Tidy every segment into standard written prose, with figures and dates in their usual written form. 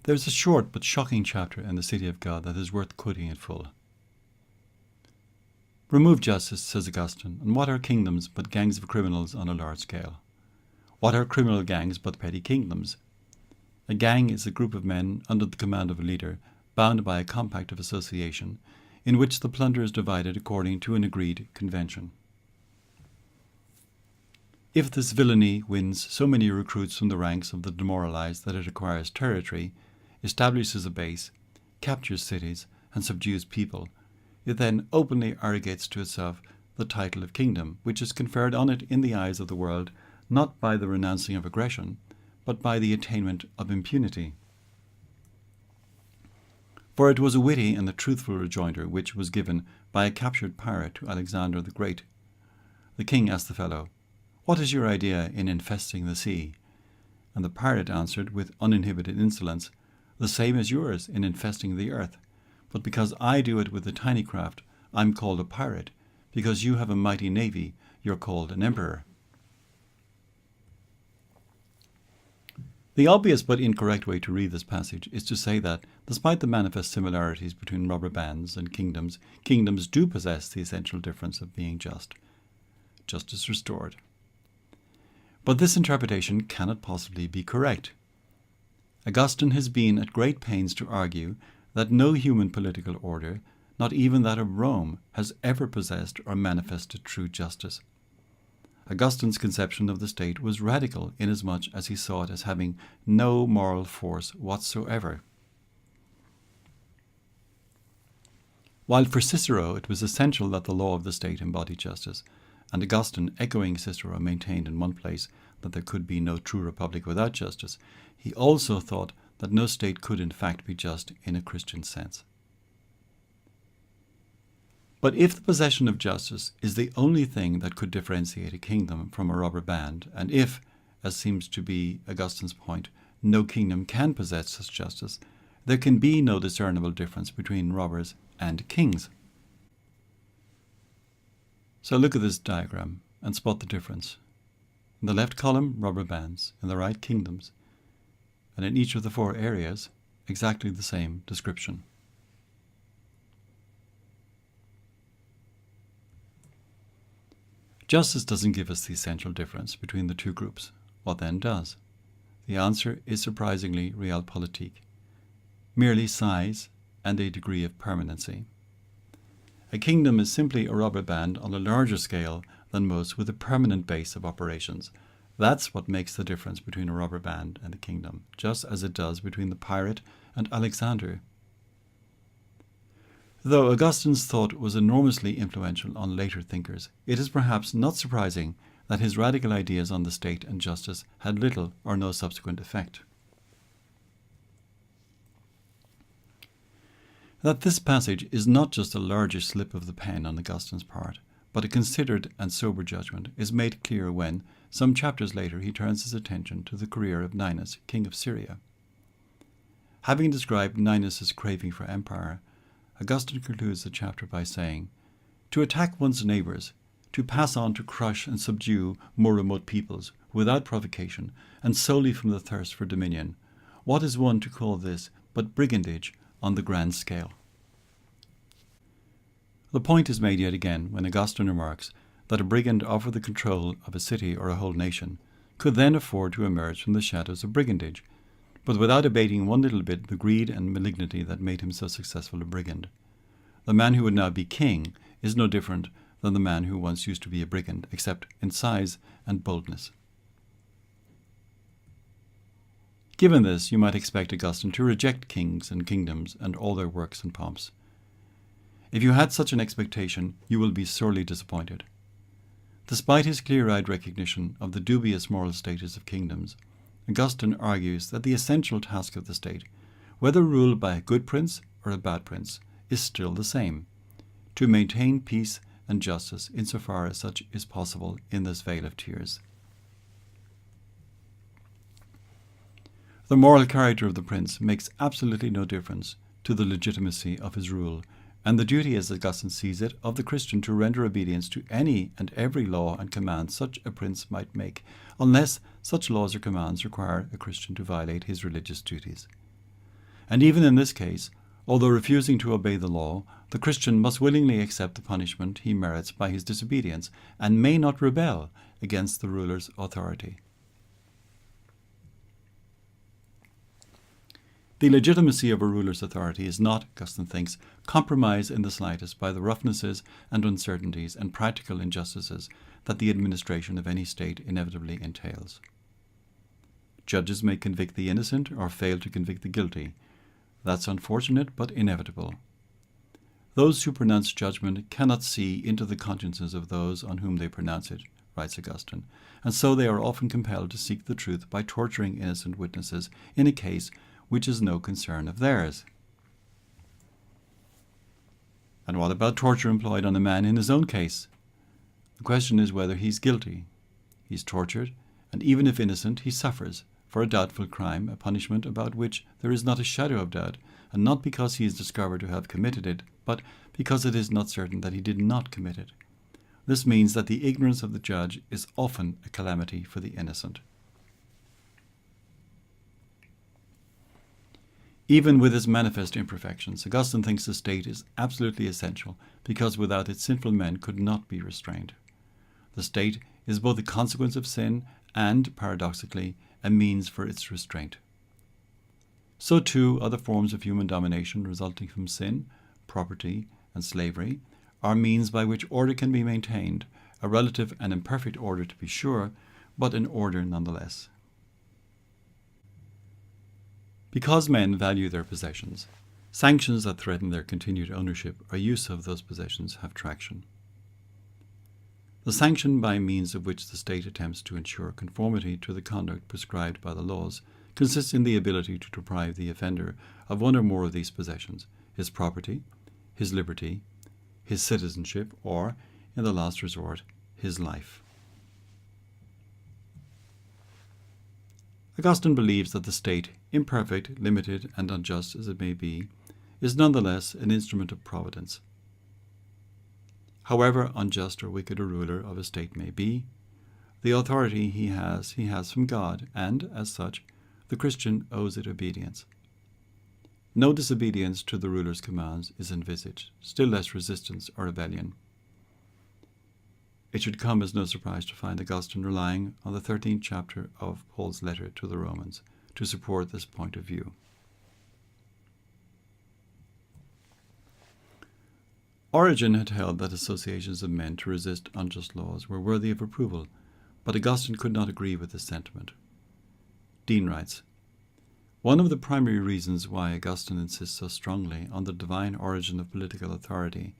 There's a short but shocking chapter in The City of God that is worth quoting in full. Remove justice, says Augustine, and what are kingdoms but gangs of criminals on a large scale? What are criminal gangs but petty kingdoms? A gang is a group of men under the command of a leader, bound by a compact of association, in which the plunder is divided according to an agreed convention. If this villainy wins so many recruits from the ranks of the demoralized that it acquires territory, establishes a base, captures cities, and subdues people, it then openly arrogates to itself the title of kingdom, which is conferred on it in the eyes of the world not by the renouncing of aggression, but by the attainment of impunity. For it was a witty and a truthful rejoinder which was given by a captured pirate to Alexander the Great. The king asked the fellow, "What is your idea in infesting the sea?" And the pirate answered with uninhibited insolence, "The same as yours in infesting the earth. But because I do it with a tiny craft, I'm called a pirate. Because you have a mighty navy, you're called an emperor." The obvious but incorrect way to read this passage is to say that, despite the manifest similarities between robber bands and kingdoms, kingdoms do possess the essential difference of being just. Justice restored. But this interpretation cannot possibly be correct. Augustine has been at great pains to argue that no human political order, not even that of Rome, has ever possessed or manifested true justice. Augustine's conception of the state was radical inasmuch as he saw it as having no moral force whatsoever. While for Cicero it was essential that the law of the state embody justice, and Augustine, echoing Cicero, maintained in one place that there could be no true republic without justice, he also thought that no state could in fact be just in a Christian sense. But if the possession of justice is the only thing that could differentiate a kingdom from a robber band, and if, as seems to be Augustine's point, no kingdom can possess such justice, there can be no discernible difference between robbers and kings. So look at this diagram and spot the difference. In the left column, robber bands, in the right, kingdoms, and in each of the four areas, exactly the same description. Justice doesn't give us the essential difference between the two groups. What then does? The answer is surprisingly realpolitik, merely size and a degree of permanency. A kingdom is simply a robber band on a larger scale than most with a permanent base of operations. That's what makes the difference between a robber band and a kingdom, just as it does between the pirate and Alexander. Though Augustine's thought was enormously influential on later thinkers, it is perhaps not surprising that his radical ideas on the state and justice had little or no subsequent effect. That this passage is not just a larger slip of the pen on Augustine's part, but a considered and sober judgment is made clear when, some chapters later, he turns his attention to the career of Ninus, king of Syria. Having described Ninus's craving for empire, Augustine concludes the chapter by saying, "To attack one's neighbours, to pass on to crush and subdue more remote peoples, without provocation, and solely from the thirst for dominion, what is one to call this but brigandage on the grand scale?" The point is made yet again when Augustine remarks that a brigand offered the control of a city or a whole nation could then afford to emerge from the shadows of brigandage, but without abating one little bit the greed and malignity that made him so successful a brigand. The man who would now be king is no different than the man who once used to be a brigand, except in size and boldness. Given this, you might expect Augustine to reject kings and kingdoms and all their works and pomps. If you had such an expectation, you will be sorely disappointed. Despite his clear-eyed recognition of the dubious moral status of kingdoms, Augustine argues that the essential task of the state, whether ruled by a good prince or a bad prince, is still the same: to maintain peace and justice insofar as such is possible in this vale of tears. The moral character of the prince makes absolutely no difference to the legitimacy of his rule, and the duty, as Augustine sees it, of the Christian to render obedience to any and every law and command such a prince might make, unless such laws or commands require a Christian to violate his religious duties. And even in this case, although refusing to obey the law, the Christian must willingly accept the punishment he merits by his disobedience, and may not rebel against the ruler's authority. The legitimacy of a ruler's authority is not, Augustine thinks, compromised in the slightest by the roughnesses and uncertainties and practical injustices that the administration of any state inevitably entails. Judges may convict the innocent or fail to convict the guilty. That's unfortunate but inevitable. Those who pronounce judgment cannot see into the consciences of those on whom they pronounce it, writes Augustine, and so they are often compelled to seek the truth by torturing innocent witnesses in a case which is no concern of theirs. And what about torture employed on a man in his own case? The question is whether he's guilty. He's tortured, and even if innocent, he suffers for a doubtful crime, a punishment about which there is not a shadow of doubt, and not because he is discovered to have committed it, but because it is not certain that he did not commit it. This means that the ignorance of the judge is often a calamity for the innocent. Even with its manifest imperfections, Augustine thinks the state is absolutely essential, because without it sinful men could not be restrained. The state is both a consequence of sin and, paradoxically, a means for its restraint. So too other forms of human domination resulting from sin, property, and slavery are means by which order can be maintained, a relative and imperfect order to be sure, but an order nonetheless. Because men value their possessions, sanctions that threaten their continued ownership or use of those possessions have traction. The sanction by means of which the state attempts to ensure conformity to the conduct prescribed by the laws consists in the ability to deprive the offender of one or more of these possessions, his property, his liberty, his citizenship, or, in the last resort, his life. Augustine believes that the state, imperfect, limited, and unjust as it may be, is nonetheless an instrument of providence. However unjust or wicked a ruler of a state may be, the authority he has from God, and, as such, the Christian owes it obedience. No disobedience to the ruler's commands is envisaged, still less resistance or rebellion. It should come as no surprise to find Augustine relying on the 13th chapter of Paul's letter to the Romans to support this point of view. Origen had held that associations of men to resist unjust laws were worthy of approval, but Augustine could not agree with this sentiment. Dean writes, "One of the primary reasons why Augustine insists so strongly on the divine origin of political authority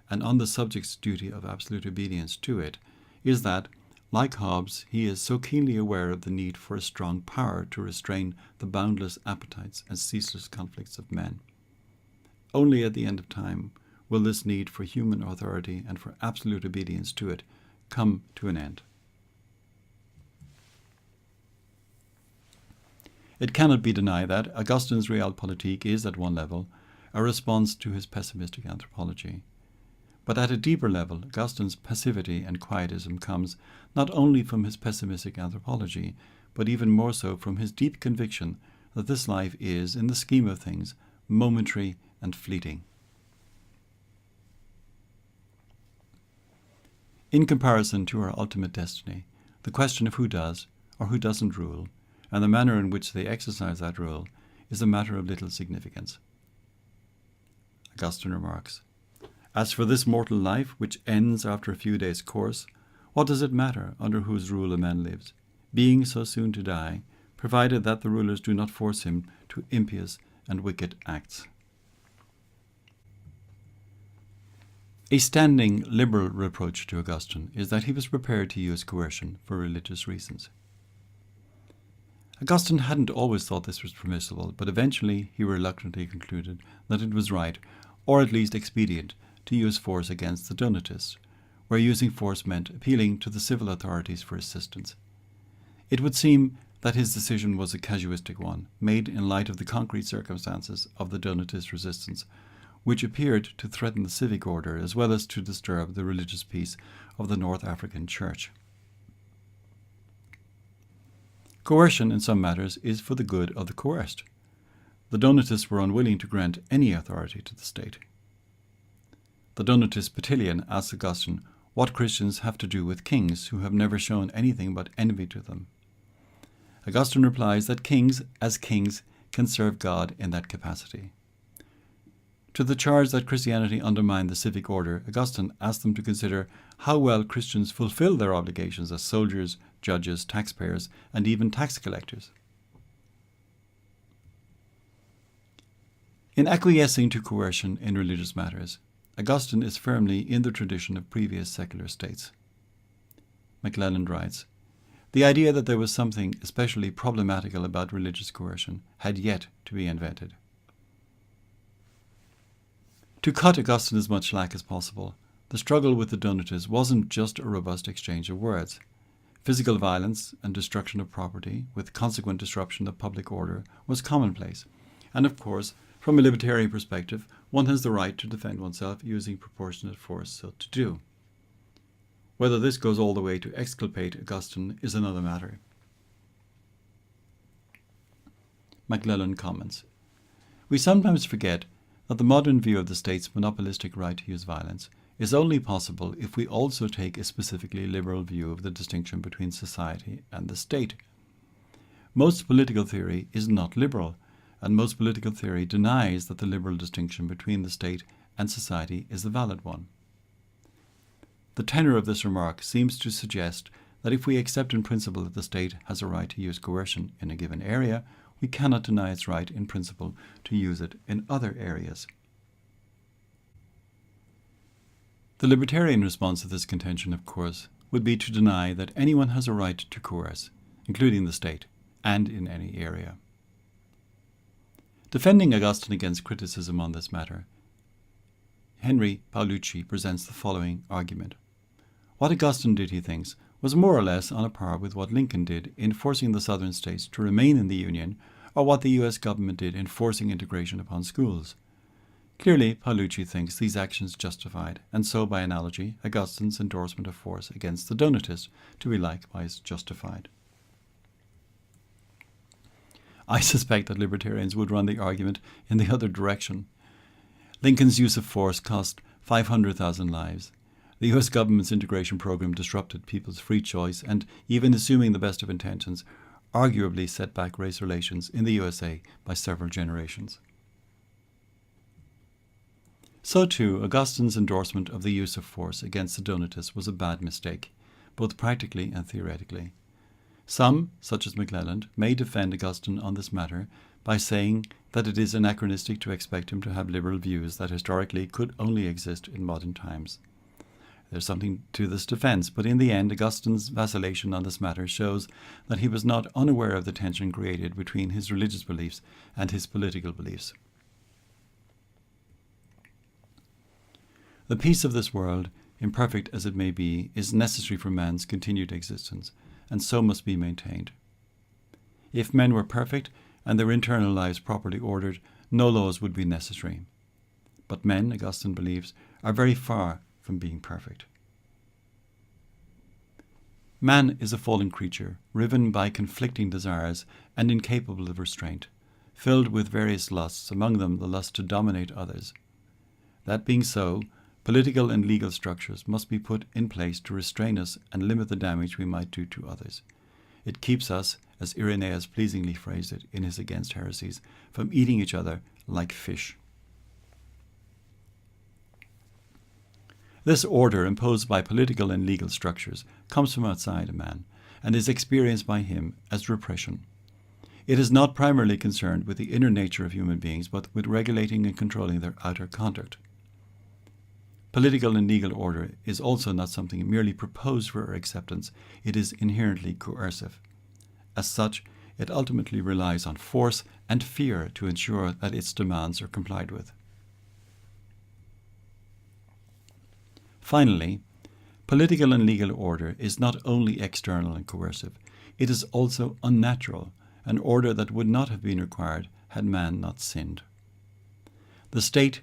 and on the subject's duty of absolute obedience to it is that, like Hobbes, he is so keenly aware of the need for a strong power to restrain the boundless appetites and ceaseless conflicts of men. Only at the end of time will this need for human authority and for absolute obedience to it come to an end." It cannot be denied that Augustine's Realpolitik is, at one level, a response to his pessimistic anthropology. But at a deeper level, Augustine's passivity and quietism comes not only from his pessimistic anthropology, but even more so from his deep conviction that this life is, in the scheme of things, momentary and fleeting. In comparison to our ultimate destiny, the question of who does or who doesn't rule, and the manner in which they exercise that rule, is a matter of little significance. Augustine remarks, "As for this mortal life, which ends after a few days' course, what does it matter under whose rule a man lives, being so soon to die, provided that the rulers do not force him to impious and wicked acts?" A standing liberal reproach to Augustine is that he was prepared to use coercion for religious reasons. Augustine hadn't always thought this was permissible, but eventually he reluctantly concluded that it was right, or at least expedient, to use force against the Donatists, where using force meant appealing to the civil authorities for assistance. It would seem that his decision was a casuistic one, made in light of the concrete circumstances of the Donatist resistance, which appeared to threaten the civic order as well as to disturb the religious peace of the North African Church. Coercion in some matters is for the good of the coerced. the Donatists were unwilling to grant any authority to the state. The Donatist Petillion asks Augustine what Christians have to do with kings who have never shown anything but envy to them. Augustine replies that kings, as kings, can serve God in that capacity. To the charge that Christianity undermined the civic order, Augustine asked them to consider how well Christians fulfill their obligations as soldiers, judges, taxpayers, and even tax collectors. In acquiescing to coercion in religious matters, Augustine is firmly in the tradition of previous secular states. McClelland writes, "The idea that there was something especially problematical about religious coercion had yet to be invented." To cut Augustine as much slack as possible, the struggle with the Donatists wasn't just a robust exchange of words. Physical violence and destruction of property, with consequent disruption of public order, was commonplace. And of course, from a libertarian perspective, one has the right to defend oneself using proportionate force so to do. Whether this goes all the way to exculpate Augustine is another matter. McClelland comments, "We sometimes forget that the modern view of the state's monopolistic right to use violence is only possible if we also take a specifically liberal view of the distinction between society and the state. Most political theory is not liberal, and most political theory denies that the liberal distinction between the state and society is a valid one." The tenor of this remark seems to suggest that if we accept in principle that the state has a right to use coercion in a given area, we cannot deny its right in principle to use it in other areas. The libertarian response to this contention, of course, would be to deny that anyone has a right to coerce, including the state, and in any area. Defending Augustine against criticism on this matter, Henry Paolucci presents the following argument. What Augustine did, he thinks, was more or less on a par with what Lincoln did in forcing the southern states to remain in the Union, or what the US government did in forcing integration upon schools. Clearly, Paolucci thinks these actions justified, and so by analogy, Augustine's endorsement of force against the Donatists to be likewise justified. I suspect that libertarians would run the argument in the other direction. Lincoln's use of force cost 500,000 lives. The US government's integration program disrupted people's free choice and, even assuming the best of intentions, arguably set back race relations in the USA by several generations. So too, Augustine's endorsement of the use of force against the Donatists was a bad mistake, both practically and theoretically. Some, such as McClelland, may defend Augustine on this matter by saying that it is anachronistic to expect him to have liberal views that historically could only exist in modern times. There's something to this defense, but in the end, Augustine's vacillation on this matter shows that he was not unaware of the tension created between his religious beliefs and his political beliefs. The peace of this world, imperfect as it may be, is necessary for man's continued existence, and so must be maintained. If men were perfect and their internal lives properly ordered, no laws would be necessary. But men, Augustine believes, are very far from being perfect. Man is a fallen creature, riven by conflicting desires and incapable of restraint, filled with various lusts, among them the lust to dominate others. That being so, political and legal structures must be put in place to restrain us and limit the damage we might do to others. It keeps us, as Irenaeus pleasingly phrased it in his Against Heresies, from eating each other like fish. This order imposed by political and legal structures comes from outside a man and is experienced by him as repression. It is not primarily concerned with the inner nature of human beings, but with regulating and controlling their outer conduct. Political and legal order is also not something merely proposed for our acceptance, it is inherently coercive. As such, it ultimately relies on force and fear to ensure that its demands are complied with. Finally, political and legal order is not only external and coercive, it is also unnatural, an order that would not have been required had man not sinned. The state,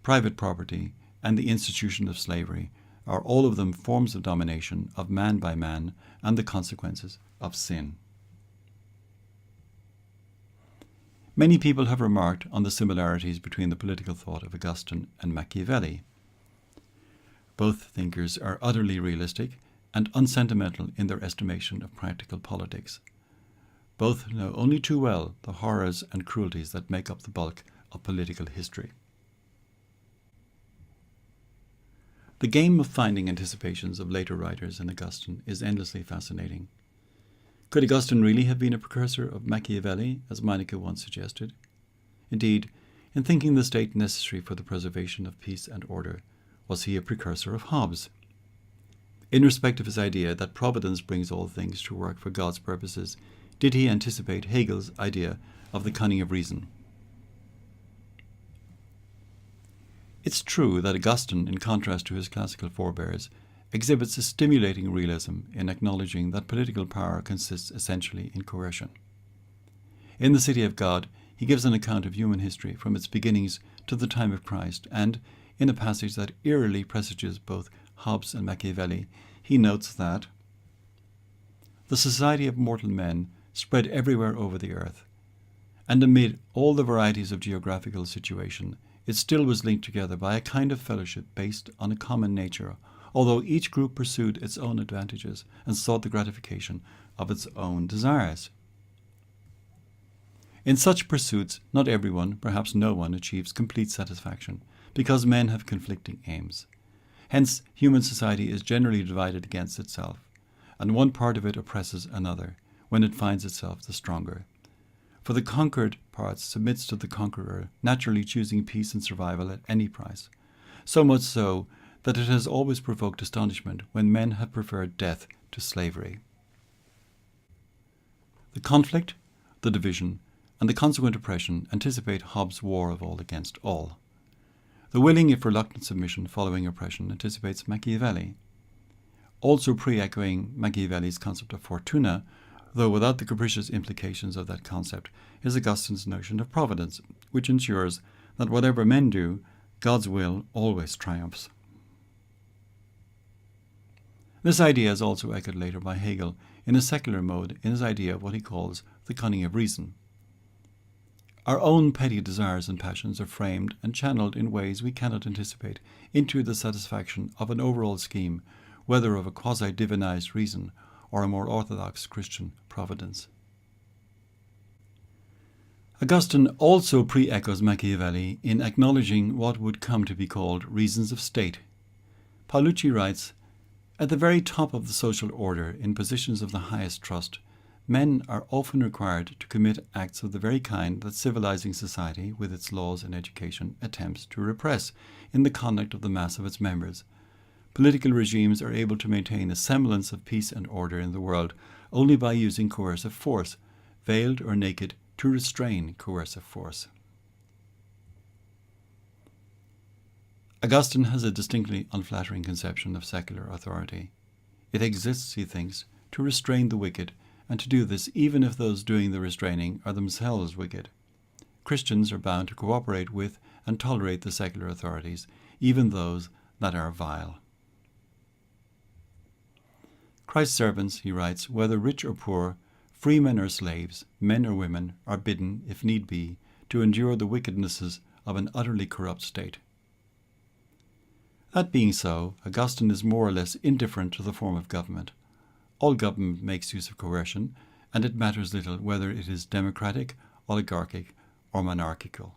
private property, and the institution of slavery are all of them forms of domination of man by man and the consequences of sin. Many people have remarked on the similarities between the political thought of Augustine and Machiavelli. Both thinkers are utterly realistic and unsentimental in their estimation of practical politics. Both know only too well the horrors and cruelties that make up the bulk of political history. The game of finding anticipations of later writers in Augustine is endlessly fascinating. Could Augustine really have been a precursor of Machiavelli, as Meinecke once suggested? Indeed, in thinking the state necessary for the preservation of peace and order, was he a precursor of Hobbes? In respect of his idea that providence brings all things to work for God's purposes, did he anticipate Hegel's idea of the cunning of reason? It's true that Augustine, in contrast to his classical forebears, exhibits a stimulating realism in acknowledging that political power consists essentially in coercion. In The City of God, he gives an account of human history from its beginnings to the time of Christ, and, in a passage that eerily presages both Hobbes and Machiavelli, he notes that the society of mortal men spread everywhere over the earth, and amid all the varieties of geographical situation, it still was linked together by a kind of fellowship based on a common nature, although each group pursued its own advantages and sought the gratification of its own desires. In such pursuits, not everyone, perhaps no one, achieves complete satisfaction, because men have conflicting aims. Hence, human society is generally divided against itself, and one part of it oppresses another, when it finds itself the stronger. For the conquered part submits to the conqueror, naturally choosing peace and survival at any price, so much so that it has always provoked astonishment when men have preferred death to slavery. The conflict, the division, and the consequent oppression anticipate Hobbes' war of all against all. The willing if reluctant submission following oppression anticipates Machiavelli. Also pre-echoing Machiavelli's concept of fortuna, though without the capricious implications of that concept, is Augustine's notion of providence, which ensures that whatever men do, God's will always triumphs. This idea is also echoed later by Hegel in a secular mode in his idea of what he calls the cunning of reason. Our own petty desires and passions are framed and channeled in ways we cannot anticipate into the satisfaction of an overall scheme, whether of a quasi-divinized reason or a more orthodox Christian providence. Augustine also pre-echoes Machiavelli in acknowledging what would come to be called reasons of state. Paolucci writes, "At the very top of the social order, in positions of the highest trust, men are often required to commit acts of the very kind that civilizing society, with its laws and education, attempts to repress in the conduct of the mass of its members. Political regimes are able to maintain a semblance of peace and order in the world only by using coercive force, veiled or naked, to restrain coercive force." Augustine has a distinctly unflattering conception of secular authority. It exists, he thinks, to restrain the wicked, and to do this even if those doing the restraining are themselves wicked. Christians are bound to cooperate with and tolerate the secular authorities, even those that are vile. Christ's servants, he writes, whether rich or poor, free men or slaves, men or women, are bidden, if need be, to endure the wickednesses of an utterly corrupt state. That being so, Augustine is more or less indifferent to the form of government. All government makes use of coercion, and it matters little whether it is democratic, oligarchic, or monarchical.